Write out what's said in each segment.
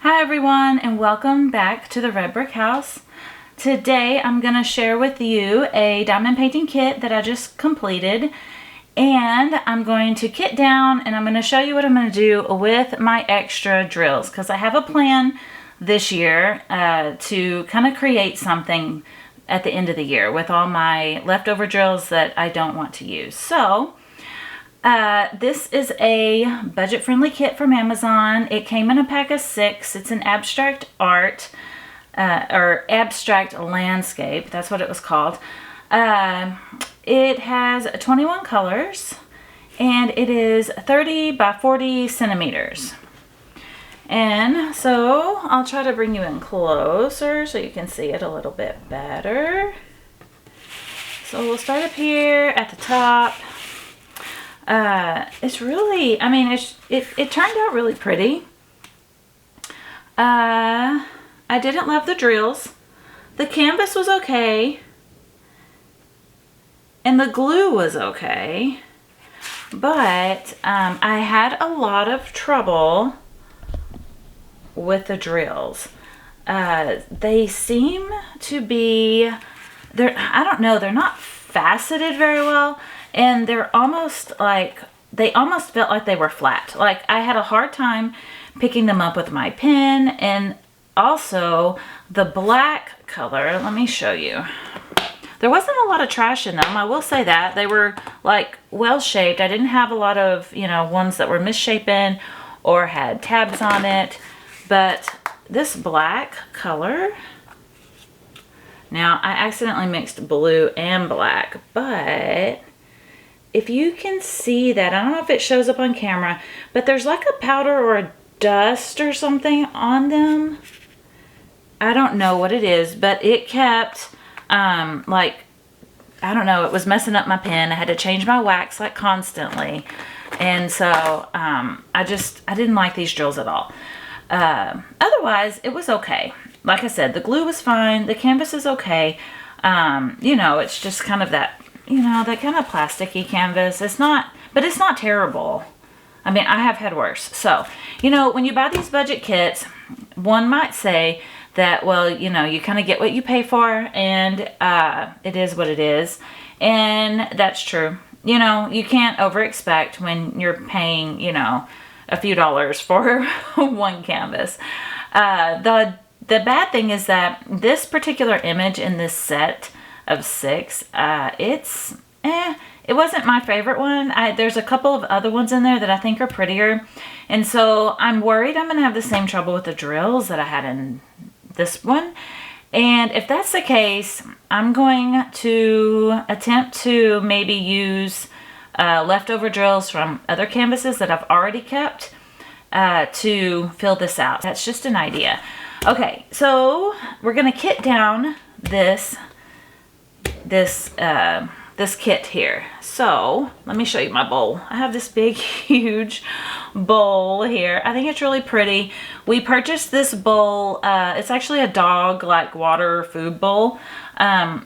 Hi everyone, and welcome back to the Red Brick House. Today I'm going to share with you a diamond painting kit that I just completed, and I'm going to kit down and I'm going to show you what I'm going to do with my extra drills, because I have a plan this year to kind of create something at the end of the year with all my leftover drills that I don't want to use. So this is a budget-friendly kit from Amazon. It came in a pack of 6. It's an abstract art, or abstract landscape. That's what it was called. It has 21 colors, and it is 30 by 40 centimeters. And so I'll try to bring you in closer so you can see it a little bit better. So we'll start up here at the top. It's really, I mean, it turned out really pretty. I didn't love the drills. The canvas was okay. And the glue was okay. But I had a lot of trouble with the drills. They seem to be, I don't know, they're not faceted very well. And they're almost like, they almost felt like they were flat. Like I had a hard time picking them up with my pen. And also the black color, let me show you. There wasn't a lot of trash in them, I will say that. They were like well shaped. I didn't have a lot of, ones that were misshapen or had tabs on it. But this black color, now I accidentally mixed blue and black, but if you can see that, I don't know if it shows up on camera, but there's like a powder or a dust or something on them. I don't know what it is, but it kept, like, I don't know, it was messing up my pen. I had to change my wax like constantly. And so I didn't like these drills at all. Otherwise, it was okay. Like I said, the glue was fine. The canvas is okay. It's just kind of that, that kind of plasticky canvas. It's not, but it's not terrible. I mean, I have had worse. So, when you buy these budget kits, one might say that, well, you kind of get what you pay for, and it is what it is. And that's true. You can't over expect when you're paying, a few dollars for one canvas. The bad thing is that this particular image in this set of 6, it wasn't my favorite one. There's a couple of other ones in there that I think are prettier. And so I'm worried I'm going to have the same trouble with the drills that I had in this one. And if that's the case, I'm going to attempt to maybe use leftover drills from other canvases that I've already kept to fill this out. That's just an idea. Okay, so we're going to kit down this kit here. So let me show you my bowl. I have this big, huge bowl here. I think it's really pretty. We purchased this bowl. It's actually a dog like water food bowl.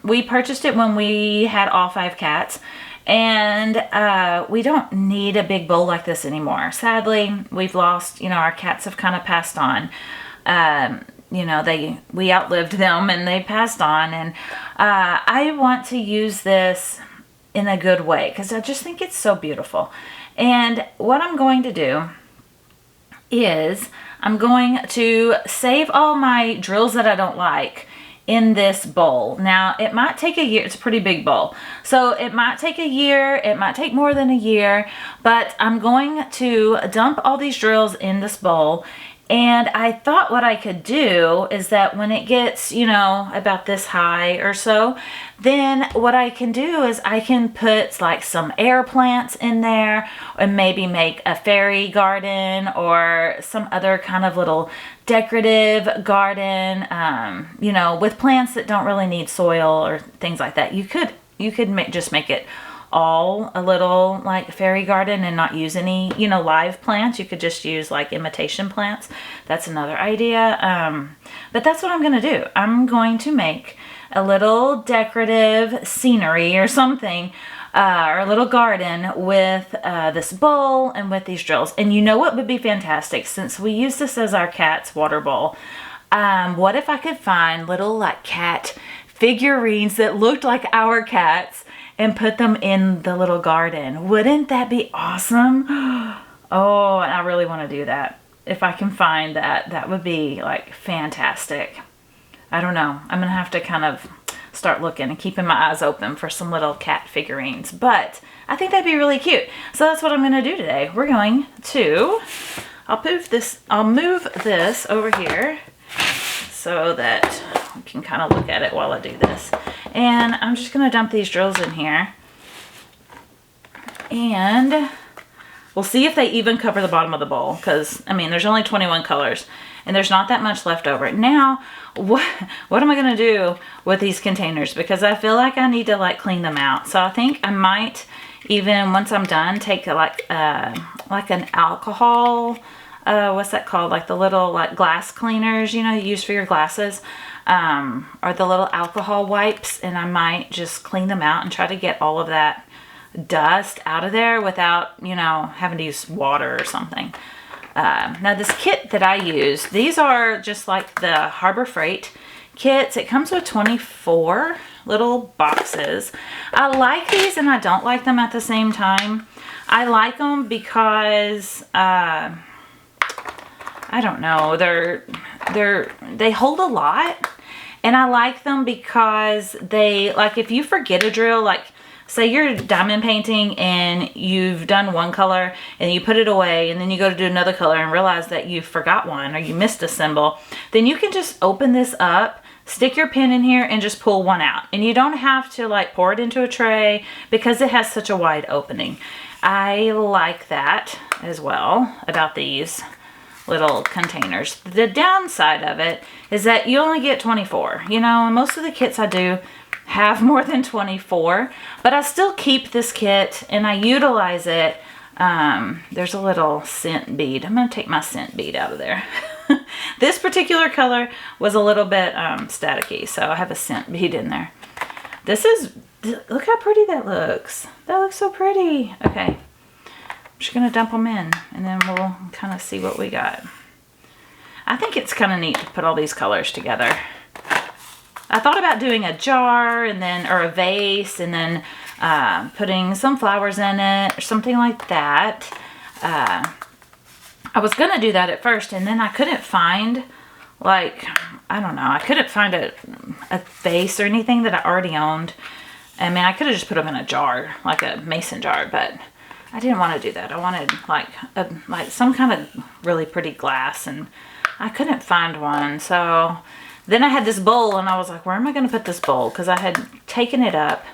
We purchased it when we had all 5 cats. And we don't need a big bowl like this anymore. Sadly, we've lost, our cats have kind of passed on. We outlived them and they passed on. And I want to use this in a good way because I just think it's so beautiful. And what I'm going to do is I'm going to save all my drills that I don't like in this bowl. Now, it might take a year. It's a pretty big bowl. So it might take a year. It might take more than a year. But I'm going to dump all these drills in this bowl. And I thought what I could do is that when it gets, about this high or so, then what I can do is I can put like some air plants in there and maybe make a fairy garden or some other kind of little decorative garden, with plants that don't really need soil or things like that. You could just make it all a little like fairy garden and not use any, live plants. You could just use like imitation plants. That's another idea. But that's what I'm going to do. I'm going to make a little decorative scenery or something our little garden with this bowl and with these drills. And you know what would be fantastic, since we use this as our cat's water bowl? What if I could find little like cat figurines that looked like our cats and put them in the little garden? Wouldn't that be awesome? Oh, and I really want to do that. If I can find that, that would be like fantastic. I don't know. I'm going to have to kind of start looking and keeping my eyes open for some little cat figurines. But I think that'd be really cute. So that's what I'm going to do today. We're going to, I'll move this over here so that we can kind of look at it while I do this. And I'm just going to dump these drills in here. And we'll see if they even cover the bottom of the bowl, because, I mean, there's only 21 colors, and there's not that much left over. Now, what am I going to do with these containers? Because I feel like I need to, like, clean them out. So I think I might even, once I'm done, take, like an alcohol, what's that called? Like the little, like, glass cleaners, you know, you use for your glasses, or the little alcohol wipes, and I might just clean them out and try to get all of that dust out of there without, you know, having to use water or something. Now this kit that I use, these are just like the Harbor Freight kits. It comes with 24 little boxes. I like these and I don't like them at the same time. I like them because I don't know, they hold a lot, and I like them because they, like, if you forget a drill, like say you're diamond painting and you've done one color and you put it away, and then you go to do another color and realize that you forgot one or you missed a symbol, then you can just open this up, stick your pen in here, and just pull one out. And you don't have to like pour it into a tray because it has such a wide opening. I like that as well about these little containers. The downside of it is that you only get 24. You know, most of the kits I do have more than 24, but I still keep this kit and I utilize it. There's a little scent bead. I'm going to take my scent bead out of there. This particular color was a little bit staticky, so I have a scent bead in there. Look how pretty that looks. That looks so pretty. Okay, I'm just going to dump them in, and then we'll kind of see what we got. I think it's kind of neat to put all these colors together. I thought about doing a jar and then, or a vase, and then putting some flowers in it or something like that. I was going to do that at first, and then I couldn't find, like, I don't know, I couldn't find a vase or anything that I already owned. I mean, I could have just put them in a jar, like a mason jar, but I didn't want to do that. I wanted like some kind of really pretty glass, and I couldn't find one. So then I had this bowl, and I was like, where am I going to put this bowl? Because I had taken it up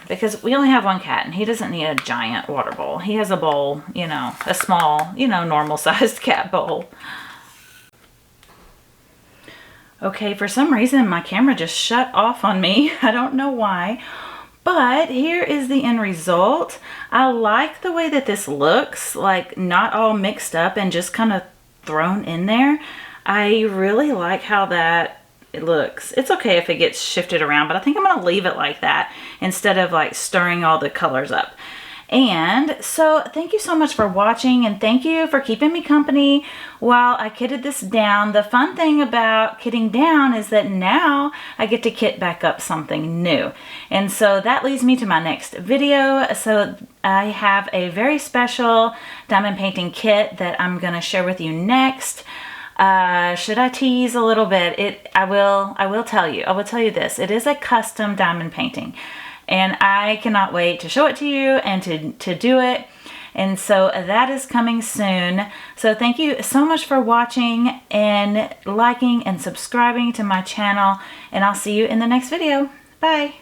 because we only have one cat, and he doesn't need a giant water bowl. He has a bowl, you know, a small, you know, normal sized cat bowl. Okay, for some reason my camera just shut off on me. I don't know why. But here is the end result. I like the way that this looks, like not all mixed up and just kind of thrown in there. I really like how that it looks. It's okay if it gets shifted around, but I think I'm going to leave it like that instead of like stirring all the colors up. And so thank you so much for watching, and thank you for keeping me company while I kitted this down. The fun thing about kitting down is that now I get to kit back up something new. And so that leads me to my next video. So I have a very special diamond painting kit that I'm going to share with you next. Should I tease a little bit? I will tell you. I will tell you this. It is a custom diamond painting, and I cannot wait to show it to you and to do it. And so that is coming soon. So thank you so much for watching and liking and subscribing to my channel, and I'll see you in the next video. Bye.